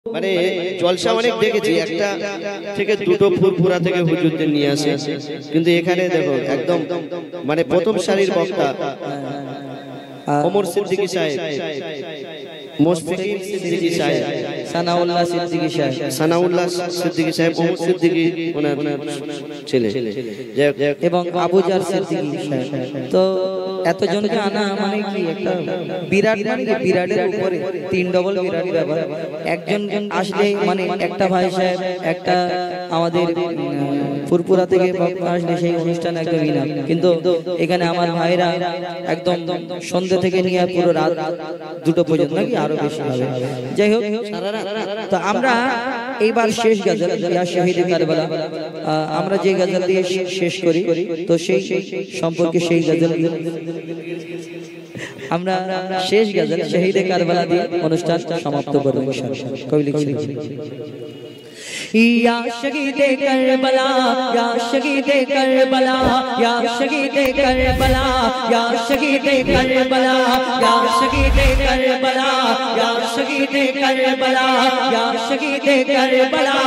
মানে জলসা অনেক দেখেছি, একটা থেকে দুটো ফুরফুরা থেকে হুজুরদের নিয়ে আসে, কিন্তু এখানে দেখো একদম মানে প্রথম সারির বক্তা ওমর সিদ্দিকী সাহেব, মুশফিকুর সিদ্দিকী সাহেব, সানাউল্লাহ সিদ্দিকী সাহেব, সানাউল্লাহ সিদ্দিকী সাহেব, ওমর সিদ্দিকী ওনার ছেলে, এবং আবুজার সিদ্দিকী সাহেব। তো এতজনকে আনা মানে কি একটা বিরাট, মানে কি বিরাটের উপরে তিন ডবল বিরাট ব্যাপার। একজন আসলে মানে একটা ভাই সাহেব, একটা আমাদের ফুরপুরা থেকে আসলে সেই অনুষ্ঠান একদম ইনাম। কিন্তু এখানে আমার ভাইরা একদম সন্ধ্যে থেকে নিয়ে পুরো রাত দুটো পর্যন্ত, নাকি আরো বেশি হবে। যাই হোক, তো আমরা এইবার শেষ গজল ইয়া শহীদে কারবালা, আমরা যে গজল দিয়ে শেষ করি, তো সেই সম্পর্কে সেই গজল আমরা শেষ গজল শহীদে কারবালা দিয়ে অনুষ্ঠান সমাপ্ত করব ইনশাআল্লাহ। কবি লিখছেন, या शहीदे करबला, या शहीदे करबला, या शहीदे करबला, या शहीदे करबला, या शहीदे करबला, या शहीदे करबला, या शहीदे करबला,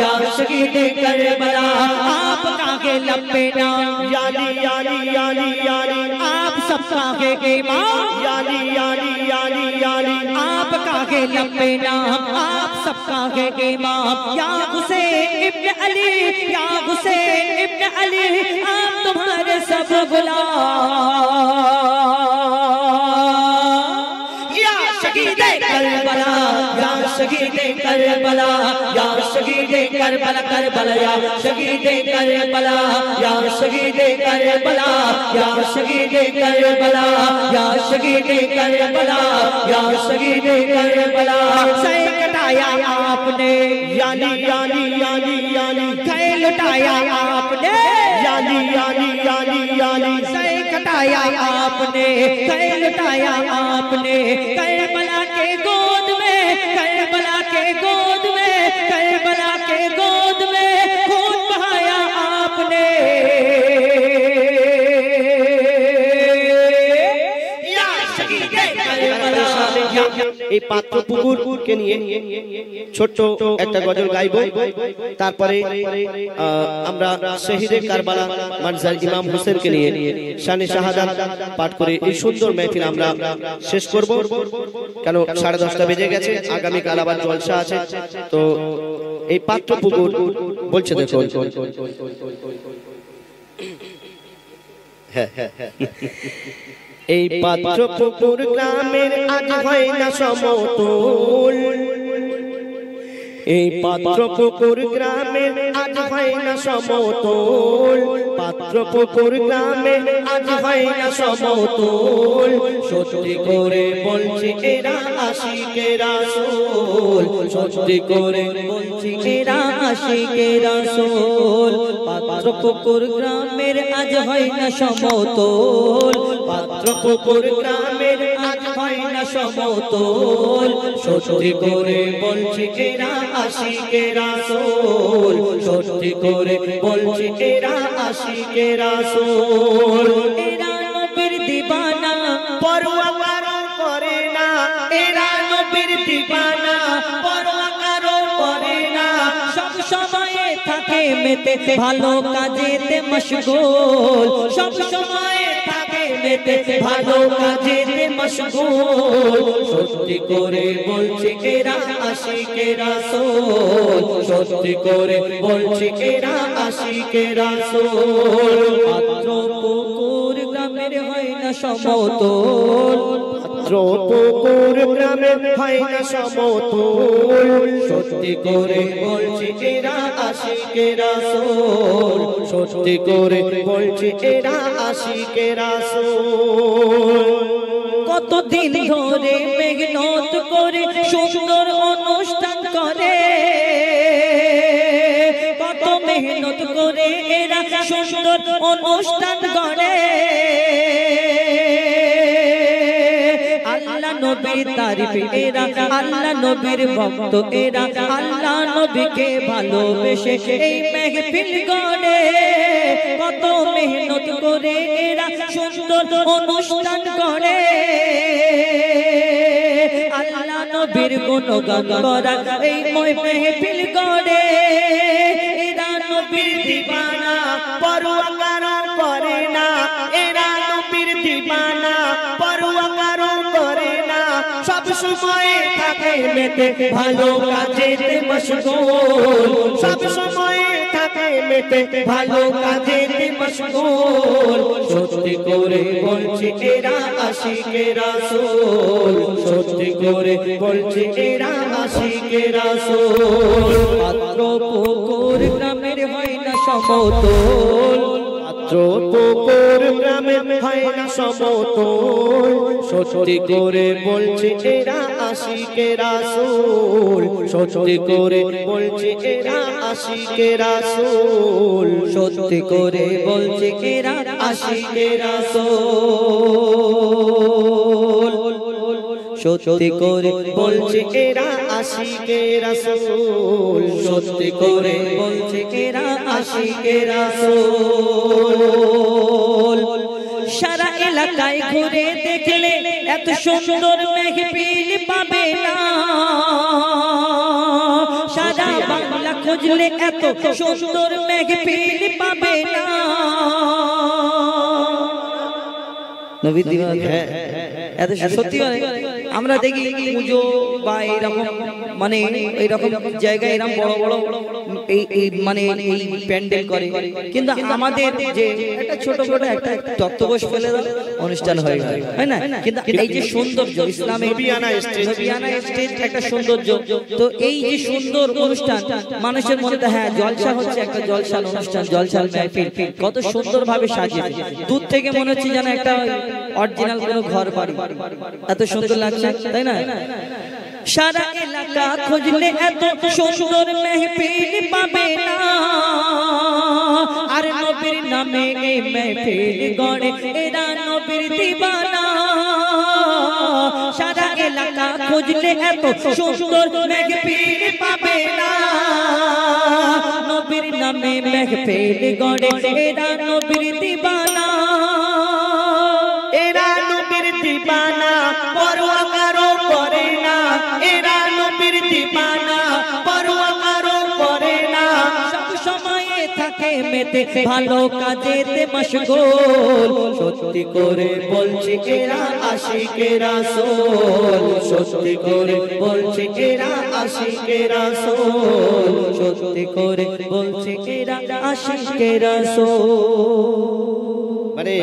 या शहीदे करबला। आपका के लपे नाम यानी यानी यानी यानी, आप सबका के इमाम यानी यानी यानी यानी, आपका के लपे नाम आप सबका के इमाम, या हुसैन इब्न अली, या हुसैन इब्न अली, आप तुम्हारे सब गुलाम। या शहीदे करबला, या शहीदे करबला, या शहीदे करबला करबला, या शहीदे करबला, या शहीदे करबला, या शहीदे करबला, या शहीदे करबला, या शहीदे करबला। सर कटाया आपने यानी यानी यानी यानी, गए लुटाया आपने यानी यानी यानी यानी, सर कटाया आपने, गए लुटाया आपने, करबला के गोद में, करबला के गोद में, करबला के गोद में खून बहाया आपने। या शहीदे करबला। এই পাত্র পুকুরকে নিয়ে ছোট্ট একটা গজল গাইবো, তারপরে আমরা শহীদে কারবালা মানজার ইমাম হোসেনকে নিয়ে শানে শাহাদাত পাঠ করে এই সুন্দর মেহফিল আমরা শেষ করব, কারণ 10:30 বেজে গেছে, আগামী কাল আবার জলসা আছে। তো এই পাত্র পুকুর বলছে, দেখো হ্যাঁ হ্যাঁ হ্যাঁ, এই পাত্র পুকুর গ্রামের আজ হয় না সমতল, এই পাত্র পুকুর গ্রামের আজ হয় না সমতল, পাত্র পুকুর গ্রামের আজ হয় না সমতল, সত্যি করে বলছি এরা আশিকে রাসূল, সত্যি করে বলছি এরা আশিকে রাসূল। পাত্র পুকুর গ্রামের আজ হয় না সমতল, পাত্র পুকুর গ্রামের আজ হয় না সমতল, সত্যি করে বলছি এরা আশিকে রাসূল, সত্যি করে বলছি এরা আশিকে রাসূল। এরা নবীর দিবানা পরোয়া কারো করে না, এরা নবীর দিবানা পরোয়া কারো করে না, সব সময় থাকে মেতে ভালো কাজেতে মশগুল, সব সময় থাকে মেতে ভালো কাজেতে মশগুল, সত্যি করে বলছি এরা আশিকে রাসূল, সত্যি করে বলছি এরা আশিকে রাসূল। পাত্র পুকুর গ্রামের হয় না সমতল, পাত্র পুকুর গ্রামের হয় না সমতল, সত্যি করে বলছি এরা আশিকে রাসূল, সত্যি করে বলছি এরা আশিকে রাসূল। কতদিন ধরে মেহনত করে সুন্দর অনুষ্ঠান করে, কত মেহনত করে এরা সুন্দর অনুষ্ঠান করে, আল্লাহ নবীর তারিফ এরা, আল্লাহ নবীর ভক্ত এরা, আল্লাহ নবীকে ভালোবেসে এই মেহফিল গড়ে, কত মেহনত করে এরা সুন্দর অনুষ্ঠান করে, আল্লাহ নবীর গুণগান করা এই মেহফিল গড়ে এরা নবীর দিবানা পরোয়া কারো করে না এরা নবীর দিবানা পরোয়া কারো করে না সব সময় থাকে মেতে ভালো কাজেতে মশগুল সব সময় থাকে মেতে ভালো কাজেতে মশগুল সত্যি করে বলছি এরা আশিকে রাসূল সত্যি করে বলছি এরা আশিকে রাসূল পাত্র পুকুর গ্রামের হয় না সমতল পাত্র পুকুর গ্রামের হয় না সমতল সত্যি করে বলছে এরা আশিকে রাসূল সত্যি করে বলছে এরা আশিকে রাসূল সত্যি করে বলছে এরা আশিকে রাসূল সত্যি করে বলছে এরা আশিকে রাসূল সত্যি করে বলছে এরা আশিকে রাসূল সারা এলাকায় ঘুরে দেখলে এত সুন্দর মেহফিল পাবে না সারা বাংলা খুঁজলে এত সুন্দর মেহফিল পাবে না নবী দিওয়ানা এত সত্যি আমরা দেখি পুজো বা এইরকম মানে এইরকম জায়গায় এরকম বড় বড় এই মানে এই প্যান্ডেল করে কিন্তু আমাদের যে একটা ছোট ছোট একটা তত্ত্ববোধ ফেলে অনুষ্ঠান হয় তাই না কিন্তু এই যে সৌন্দর্য ইসলামের নবিয়ানা স্টেজ একটা সৌন্দর্য তো এই যে সুন্দর অনুষ্ঠান মানুষের মধ্যে হ্যাঁ জলসা হচ্ছে একটা জলসার অনুষ্ঠান জলসার মাহফিল কত সুন্দরভাবে সাজিয়েছে দূর থেকে মনে হচ্ছে যেন একটা অরিজিনাল কোনো ঘর বাড়ি এত সুন্দর লাগছে তাই না সারা এলাকা খুঁজলে এত সুন্দর মেহফিল পাবে না আর নবীর নামে এই মেহফিল গড়ে এরা নবীর দিবানা সারা এলাকা খুঁজলে এত সুন্দর মেহফিল পাবে না নবীর নামে মেহফিল গড়ে এরা নবীর দিবানা এরা নবীর দিবানা পরোয়া কারো করে না এরা নবীর দিবানা পরোয়া কারো করে না সব সময় থাকে মেতে ভালো কাজেতে মশগুল সত্যি করে বলছি এরা আশিকে রাসূল সত্যি করে বলছি এরা আশিকে রাসূল সত্যি করে বলছি এরা আশিকে রাসূল মানে